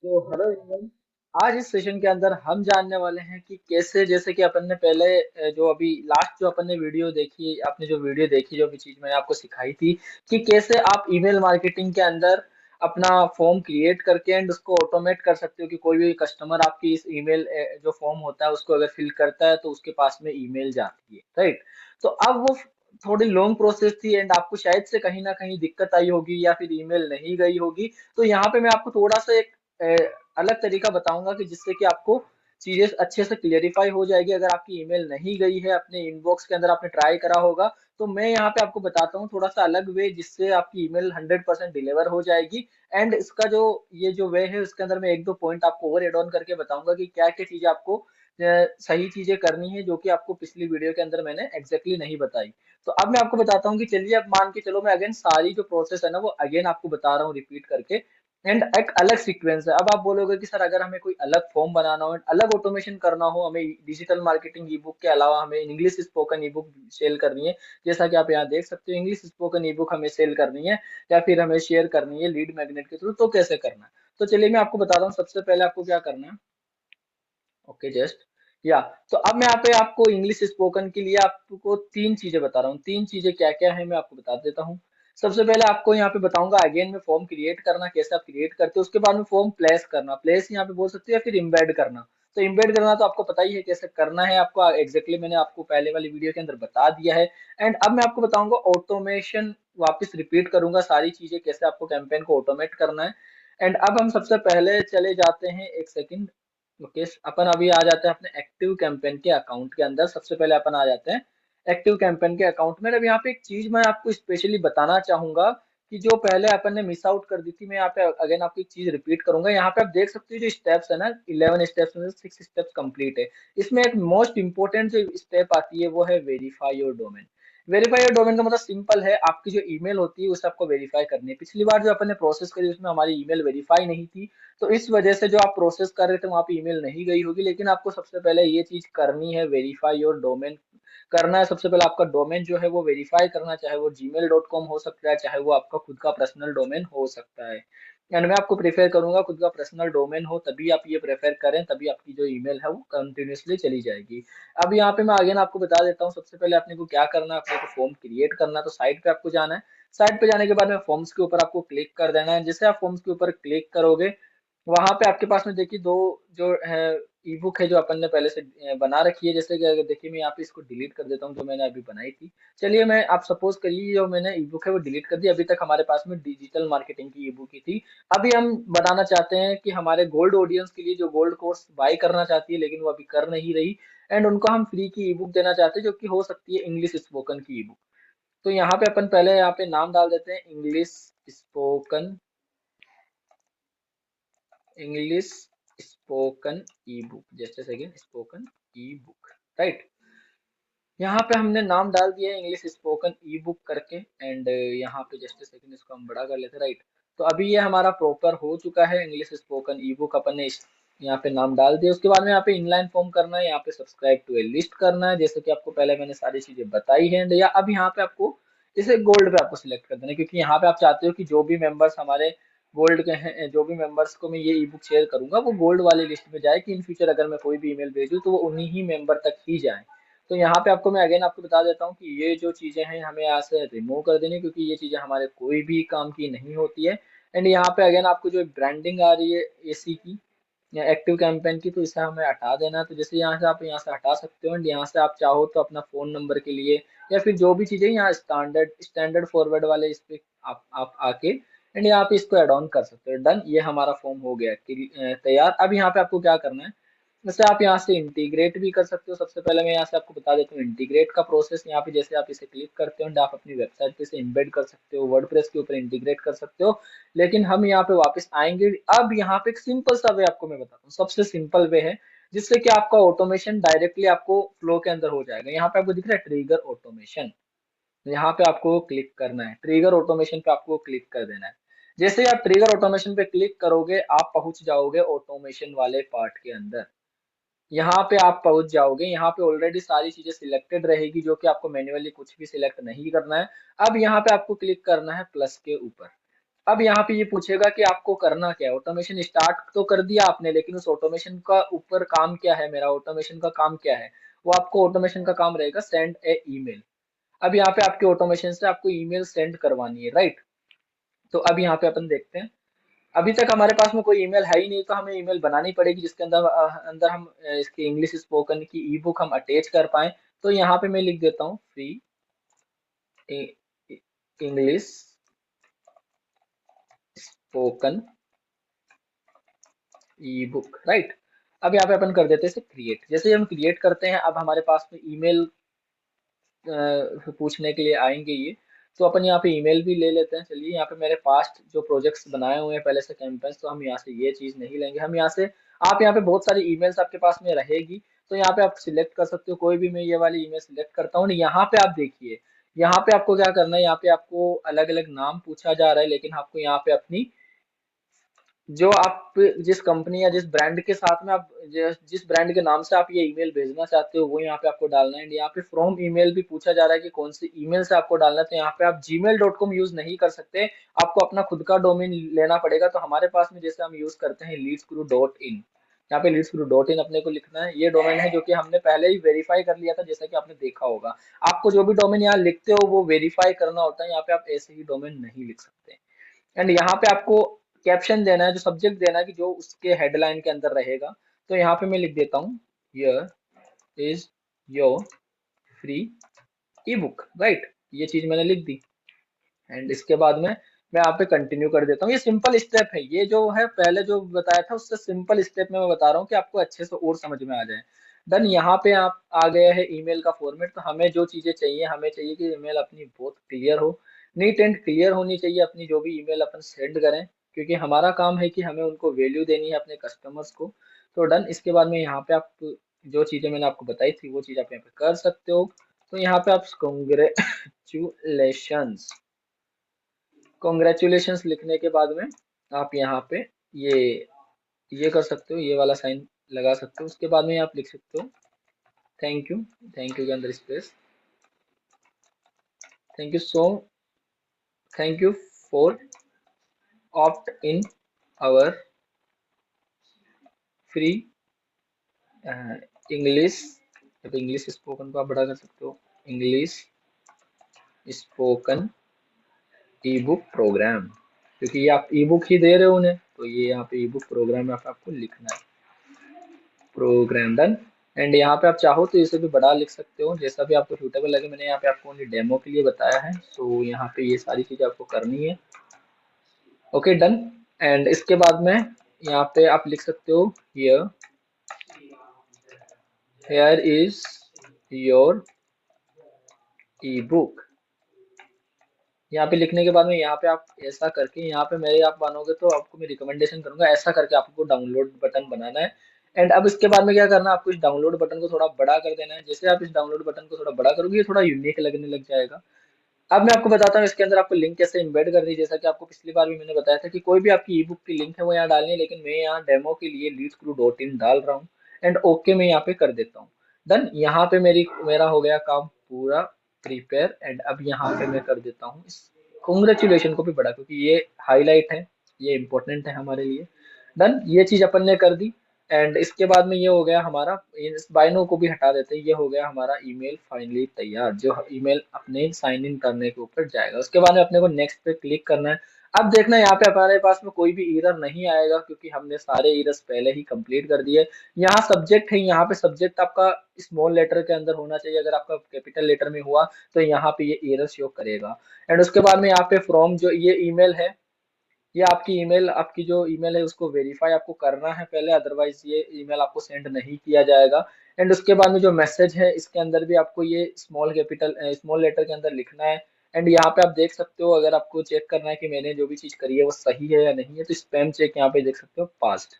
तो hello everyone. आज इस सेशन के अंदर हम जानने वाले हैं कि कैसे, जैसे कि अपन ने पहले जो अभी लास्ट जो अपन ने वीडियो देखी, आपने जो वीडियो देखी, जो भी चीज मैंने आपको सिखाई थी कि कैसे आप ईमेल मार्केटिंग के अंदर अपना फॉर्म क्रिएट करके एंड उसको ऑटोमेट कर सकते हो कि कोई भी कस्टमर आपकी इस ईमेल जो फॉर्म होता है उसको अगर फिल करता है तो उसके पास में ईमेल जाती है, राइट। तो अब वो थोड़ी लॉन्ग प्रोसेस थी एंड आपको शायद से कहीं ना कहीं दिक्कत आई होगी या फिर ईमेल नहीं गई होगी। तो यहाँ पे मैं आपको थोड़ा सा एक अलग तरीका बताऊंगा कि जिससे कि आपको चीजें अच्छे से क्लियरिफाई हो जाएगी। अगर आपकी ईमेल नहीं गई है, अपने इनबॉक्स के अंदर आपने ट्राई करा होगा, तो मैं यहाँ पे आपको बताता हूँ थोड़ा सा अलग वे जिससे आपकी ईमेल 100% डिलीवर हो जाएगी। एंड इसका जो ये जो वे है उसके अंदर मैं एक दो पॉइंट आपको और एड ऑन करके बताऊंगा कि क्या क्या चीजें आपको सही चीजें करनी है जो कि आपको पिछली वीडियो के अंदर मैंने एग्जैक्टली नहीं बताई। तो अब मैं आपको बताता हूँ कि चलिए, अब मान के चलो मैं अगेन सारी जो प्रोसेस है ना वो अगेन आपको बता रहा हूँ रिपीट करके। एंड एक अलग सीक्वेंस है। अब आप बोलोगे कि सर अगर हमें कोई अलग फॉर्म बनाना हो, अलग ऑटोमेशन करना हो, हमें डिजिटल मार्केटिंग ई बुक के अलावा हमें English spoken e book sale करनी है, जैसा कि आप यहाँ देख सकते हो इंग्लिश स्पोकन ई बुक हमें सेल करनी है या फिर हमें शेयर करनी है लीड मैग्नेट के थ्रू, तो कैसे करना है? तो चलिए मैं आपको बताता हूँ सबसे पहले आपको क्या करना है। ओके, जस्ट या तो अब मैं यहाँ पे आपको इंग्लिश स्पोकन के लिए आपको तीन चीजें बता रहा हूँ। तीन चीजें क्या क्या है मैं आपको बता देता हूँ। सबसे पहले आपको यहाँ पे बताऊंगा अगेन में फॉर्म क्रिएट करना, कैसे आप क्रिएट करते हो। उसके बाद में फॉर्म प्लेस करना, प्लेस यहाँ पे बोल सकते हो, या फिर इम्बेड करना। तो इम्बेड करना तो आपको पता ही है कैसे करना है, आपको एग्जैक्टली मैंने आपको पहले वाली वीडियो के अंदर बता दिया है। एंड अब मैं आपको बताऊंगा ऑटोमेशन, वापस रिपीट करूंगा सारी चीजें कैसे आपको कैंपेन को ऑटोमेट करना है। एंड अब हम सबसे पहले चले जाते हैं, एक सेकंड। ओके, अपन अभी आ जाते हैं अपने एक्टिव कैंपेन के अकाउंट के अंदर। सबसे पहले अपन आ जाते हैं एक्टिव कैंपेन के अकाउंट में। अब यहाँ पे एक चीज मैं आपको स्पेशली बताना चाहूंगा कि जो पहले अपन ने मिस आउट कर दी थी, मैं यहाँ पे अगेन आपको एक चीज रिपीट करूंगा। यहाँ पे आप देख सकते हो जो स्टेप्स है ना, 11 स्टेप्स में 6 स्टेप्स कंप्लीट है। इसमें एक मोस्ट इंपॉर्टेंट जो स्टेप आती है वो है verify your domain. Verify your domain का मतलब सिंपल है, आपकी जो ईमेल होती है उसे आपको वेरीफाई करनी है। पिछली बार जो अपन ने प्रोसेस करी उसमें हमारी ईमेल वेरीफाई नहीं थी, तो इस वजह से जो आप प्रोसेस कर रहे थे वहां पे ईमेल नहीं गई होगी। लेकिन आपको सबसे पहले ये चीज करनी है, वेरीफाई योर डोमेन करना है। सबसे पहले आपका डोमेन जो है वो वेरीफाई करना, चाहे वो gmail.com हो सकता है, चाहे वो आपका खुद का पर्सनल डोमेन हो सकता है। एंड मैं आपको प्रेफर करूंगा खुद का पर्सनल डोमेन हो, तभी आप ये प्रेफर करें, तभी आपकी जो ईमेल है वो कंटिन्यूसली चली जाएगी। अब यहाँ पे मैं अगेन आपको बता देता हूँ सबसे पहले आपने को क्या करना है। आपने को फॉर्म क्रिएट करना है, तो साइट पे आपको जाना है। साइट पे जाने के बाद में फॉर्म्स के ऊपर आपको क्लिक कर देना है। जैसे आप फॉर्म्स के ऊपर क्लिक करोगे, वहां पे आपके पास में देखिए दो जो है ई बुक है जो अपन ने पहले से बना रखी है। जैसे कि अगर देखिए मैं यहाँ पे इसको डिलीट कर देता हूँ जो मैंने अभी बनाई थी। चलिए, मैं आप सपोज करिए जो मैंने ई बुक है वो डिलीट कर दी। अभी तक हमारे पास में डिजिटल मार्केटिंग की ई बुक ही थी। अभी हम बनाना चाहते हैं कि हमारे गोल्ड ऑडियंस के लिए जो गोल्ड कोर्स बाय करना चाहती है लेकिन वो अभी कर नहीं रही, एंड उनको हम फ्री की ई बुक देना चाहते हैं जो कि हो सकती है इंग्लिश स्पोकन की ई बुक। तो यहाँ पे अपन पहले यहाँ पे नाम डाल देते हैं English spoken, English spoken e book. जैसे second spoken e book, right. यहाँ पे हमने नाम डाल दिया है इंग्लिश स्पोकन ई बुक करके। एंड यहाँ पे जस्ट सेकेंड इसको हम बड़ा कर लेते हैं, राइट। तो अभी ये हमारा प्रॉपर हो चुका है इंग्लिश स्पोकन ई बुक। अपन ने यहाँ पे नाम डाल दिया। उसके बाद में यहाँ पे इनलाइन फॉर्म करना है, यहाँ पे सब्सक्राइब टू ए लिस्ट करना है, जैसे कि आपको पहले मैंने सारी चीजें बताई है। या अब यहाँ पे आपको इसे गोल्ड पे आपको सिलेक्ट कर देना है, क्योंकि यहाँ पे आप चाहते हो कि जो भी मेंबर्स हमारे गोल्ड के हैं, जो भी मेंबर्स को मैं ये ई बुक शेयर करूंगा वो गोल्ड वाली लिस्ट में जाए, कि इन फ्यूचर अगर मैं कोई भी ईमेल भेजूँ तो वो उन्हीं ही मेंबर तक ही जाए। तो यहाँ पे आपको मैं अगेन आपको बता देता हूँ कि ये जो चीजें हैं हमें यहाँ से रिमूव कर देनी है, क्योंकि ये चीजें हमारे कोई भी काम की नहीं होती है। एंड यहाँ पे अगेन आपको जो ब्रांडिंग आ रही है एसी की या एक्टिव कैंपेन की, तो इसे हमें हटा देना है। तो जैसे यहाँ से आप यहाँ से हटा सकते हो। एंड यहाँ से आप चाहो तो अपना फोन नंबर के लिए या फिर जो भी चीजें यहाँ स्टैंडर्ड स्टैंडर्ड फॉरवर्ड वाले इस पे आप आके एंड यहाँ पे इसको एड ऑन कर सकते हो। डन, ये हमारा फॉर्म हो गया तैयार। अब यहाँ पे आपको क्या करना है, जैसे आप यहाँ से इंटीग्रेट भी कर सकते हो। सबसे पहले मैं यहाँ से आपको बता देता हूँ इंटीग्रेट का प्रोसेस। यहाँ पे जैसे आप इसे क्लिक करते हो, आप अपनी वेबसाइट पे इसे इम्बेड कर सकते हो, वर्डप्रेस के ऊपर इंटीग्रेट कर सकते हो। लेकिन हम यहाँ पे वापस आएंगे। अब यहाँ पे एक सिंपल सा वे आपको मैं बताता हूँ, सबसे सिंपल वे है जिससे कि आपका ऑटोमेशन डायरेक्टली आपको फ्लो के अंदर हो जाएगा। यहाँ पे आपको दिख रहा है ट्रिगर ऑटोमेशन, यहाँ पे आपको क्लिक करना है। ट्रिगर ऑटोमेशन पे आपको क्लिक कर देना है। जैसे ही आप ट्रिगर ऑटोमेशन पे क्लिक करोगे आप पहुंच जाओगे ऑटोमेशन वाले पार्ट के अंदर। यहाँ पे आप पहुंच जाओगे, यहाँ पे ऑलरेडी सारी चीजें सिलेक्टेड रहेगी जो कि आपको मैन्युअली कुछ भी सिलेक्ट नहीं करना है। अब यहाँ पे आपको क्लिक करना है प्लस के ऊपर। अब यहाँ पे ये पूछेगा कि आपको करना क्या है। ऑटोमेशन स्टार्ट तो कर दिया आपने, लेकिन उस ऑटोमेशन का ऊपर काम क्या है, मेरा ऑटोमेशन का काम क्या है। वो आपको ऑटोमेशन का काम रहेगा सेंड ए ईमेल। अब यहाँ पे आपके ऑटोमेशन से आपको ईमेल सेंड करवानी है, राइट। तो अब यहाँ पे अपन देखते हैं। अभी तक हमारे पास में कोई ईमेल है ही नहीं, तो हमें ईमेल बनानी पड़ेगी जिसके अंदर अंदर हम इसकी इंग्लिश स्पोकन की ई बुक हम अटैच कर पाए। तो यहाँ पे मैं लिख देता हूँ free English spoken e book, right. अब यहाँ पे अपन कर देते हैं इसे क्रिएट। जैसे ही हम क्रिएट करते हैं, अब हमारे पास में ईमेल पूछने के लिए आएंगे ये। तो अपन यहाँ पे ईमेल भी ले लेते हैं। चलिए, यहाँ पे मेरे पास्ट जो प्रोजेक्ट्स बनाए हुए हैं पहले से कैंपेन्स, तो हम यहाँ से ये चीज़ नहीं लेंगे। हम यहाँ से, आप यहाँ पे बहुत सारी ईमेल्स आपके पास में रहेगी, तो यहाँ पे आप सिलेक्ट कर सकते हो कोई भी। मैं ये वाली ईमेल सिलेक्ट करता हूँ। यहाँ पे आप देखिए, यहाँ पे आपको क्या करना है, यहाँ पे आपको अलग अलग नाम पूछा जा रहा है, लेकिन आपको यहाँ पे अपनी जो आप जिस कंपनी या जिस ब्रांड के साथ में आप जिस ब्रांड के नाम से आप ये ईमेल भेजना चाहते हो, वो यहाँ पे आपको डालना है। एंड यहाँ पे फ्रॉम ईमेल भी पूछा जा रहा है कि कौन सी ईमेल से आपको डालना है। तो यहाँ पे आप gmail.com यूज नहीं कर सकते, आपको अपना खुद का डोमेन लेना पड़ेगा। तो हमारे पास में जैसे हम यूज करते हैं leadscrew.in, यहाँ पे leadscrew.in अपने को लिखना है। ये डोमेन है जो कि हमने पहले ही वेरीफाई कर लिया था, जैसा कि आपने देखा होगा। आपको जो भी डोमेन यहाँ लिखते हो वो वेरीफाई करना होता है, यहाँ पे आप ऐसे ही डोमेन नहीं लिख सकते। एंड यहाँ पे आपको कैप्शन देना है, जो सब्जेक्ट देना है कि जो उसके हेडलाइन के अंदर रहेगा। तो यहाँ पे मैं लिख देता हूँ here is your free E book, right. ये चीज मैंने लिख दी। एंड इसके बाद में मैं यहाँ पे कंटिन्यू कर देता हूँ। ये सिंपल स्टेप है, ये जो है पहले जो बताया था उससे सिंपल स्टेप में मैं बता रहा हूँ कि आपको अच्छे से और समझ में आ जाए। देन यहाँ पे आप आ गया है ईमेल का फॉर्मेट। तो हमें जो चीजें चाहिए, हमें चाहिए कि ईमेल अपनी बहुत क्लियर हो, नीट एंड क्लियर होनी चाहिए अपनी जो भी ईमेल अपन सेंड करें, क्योंकि हमारा काम है कि हमें उनको वैल्यू देनी है अपने कस्टमर्स को। तो डन। इसके बाद में यहाँ पे आप जो चीजें मैंने आपको बताई थी वो चीज आप यहाँ पे कर सकते हो। तो यहाँ पे आप कॉन्ग्रेचुलेशंस लिखने के बाद में आप यहाँ पे ये ये कर सकते हो, ये वाला साइन लगा सकते हो। उसके बाद में आप लिख सकते हो थैंक यू। थैंक यू के अंदर space, thank you so, thank you for opt in our free English. अब इंग्लिश स्पोकन को आप बड़ा कर सकते हो, English spoken e book programme, क्योंकि ये आप ई बुक ही दे रहे हो उन्हें, तो ये यहाँ पे ई बुक प्रोग्राम आपको लिखना है, प्रोग्राम। डन। एंड यहाँ पे आप चाहो तो इसे भी बड़ा लिख सकते हो, जैसा भी आपको सूटेबल लगे। मैंने यहाँ पे आपको ओनली डेमो के लिए बताया है, सो यहाँ पे ये सारी चीज़ आपको करनी है। Okay, done. एंड इसके बाद में यहाँ पे आप लिख सकते हो here here is your E book. यहाँ पे लिखने के बाद में यहाँ पे आप ऐसा करके, यहाँ पे मेरे आप मानोगे तो आपको मैं रिकमेंडेशन करूंगा, ऐसा करके आपको डाउनलोड बटन बनाना है। एंड अब इसके बाद में क्या करना है, आपको इस डाउनलोड बटन को थोड़ा बड़ा कर देना है। जैसे आप इस डाउनलोड बटन को थोड़ा बड़ा करोगे, ये थोड़ा यूनिक लगने लग जाएगा। अब मैं आपको बताता हूँ इसके अंदर आपको लिंक कैसे एम्बेड करनी है। जैसा कि आपको पिछली बार भी मैंने बताया था कि कोई भी आपकी ई बुक की लिंक है वो यहाँ डालनी है, लेकिन मैं यहाँ डेमो के लिए leadscrew.in डाल रहा हूँ। एंड ओके मैं यहाँ पे कर देता हूँ। डन। यहाँ पे मेरा हो गया काम पूरा प्रिपेयर। एंड अब यहाँ पे मैं कर देता हूँ इस कॉन्ग्रेचुलेशन को भी बड़ा, क्योंकि ये हाईलाइट है, ये इंपॉर्टेंट है हमारे लिए। डन। ये चीज अपन ने कर दी। एंड इसके बाद में ये हो गया हमारा, इस बाइनो को भी हटा देते हैं। ये हो गया हमारा ईमेल फाइनली तैयार, जो ईमेल अपने साइन इन करने के ऊपर जाएगा। उसके बाद में अपने को नेक्स्ट पे क्लिक करना है। अब देखना यहाँ पे हमारे पास में कोई भी एरर नहीं आएगा, क्योंकि हमने सारे एरर्स पहले ही कंप्लीट कर दिए। यहाँ सब्जेक्ट है, यहाँ पे सब्जेक्ट आपका स्मॉल लेटर के अंदर होना चाहिए। अगर आपका कैपिटल लेटर में हुआ तो यहाँ पे ये एरर शो करेगा। एंड उसके बाद में यहाँ पे फ्रॉम जो ये ईमेल है, ये आपकी ईमेल, आपकी जो ईमेल है उसको वेरीफाई आपको करना है पहले, अदरवाइज ये ईमेल आपको सेंड नहीं किया जाएगा। एंड उसके बाद में जो मैसेज है इसके अंदर भी आपको ये स्मॉल लेटर के अंदर लिखना है। एंड यहाँ पे आप देख सकते हो, अगर आपको चेक करना है कि मैंने जो भी चीज करी है वो सही है या नहीं है, तो स्पैम चेक यहाँ पे देख सकते हो पास्ट।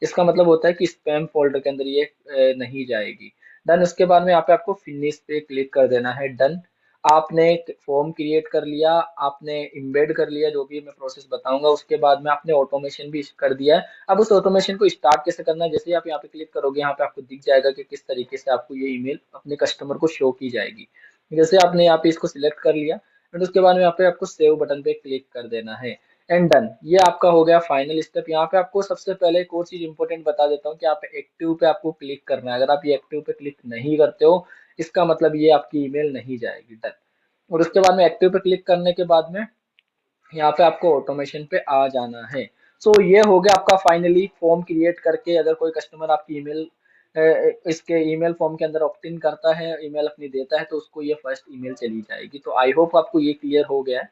इसका मतलब होता है कि स्पैम फोल्डर के अंदर ये नहीं जाएगी। डन। उसके बाद में यहाँ पे आपको फिनिश पे क्लिक कर देना है। डन। आपने फॉर्म क्रिएट कर लिया, आपने इम्बेड कर लिया, जो भी मैं प्रोसेस बताऊंगा। उसके बाद में आपने ऑटोमेशन भी कर दिया है। अब उस ऑटोमेशन को स्टार्ट कैसे करना है, जैसे ही आप यहाँ पे क्लिक करोगे, यहाँ पे आपको दिख जाएगा कि किस तरीके से आपको ये ईमेल अपने कस्टमर को शो की जाएगी। जैसे आपने यहाँ पे इसको सिलेक्ट कर लिया, फिर उसके बाद में यहाँ पे आपको सेव बटन पे क्लिक कर देना है। And done. ये आपका हो गया फाइनल स्टेप। यहाँ पे आपको सबसे पहले एक और चीज इंपॉर्टेंट बता देता हूँ कि आप एक्टिव पे आपको क्लिक करना है। अगर आप ये एक्टिव पे क्लिक नहीं करते हो, इसका मतलब ये आपकी ईमेल नहीं जाएगी। डन। और उसके बाद में एक्टिव पे क्लिक करने के बाद में यहाँ पे आपको ऑटोमेशन पे आ जाना है। सो ये हो गया आपका फाइनली फॉर्म क्रिएट करके। अगर कोई कस्टमर आपकी ईमेल इसके ईमेल फॉर्म के अंदर ऑप्ट इन करता है, ईमेल अपनी देता है, तो उसको ये फर्स्ट ईमेल चली जाएगी। तो आई होप आपको ये क्लियर हो गया है।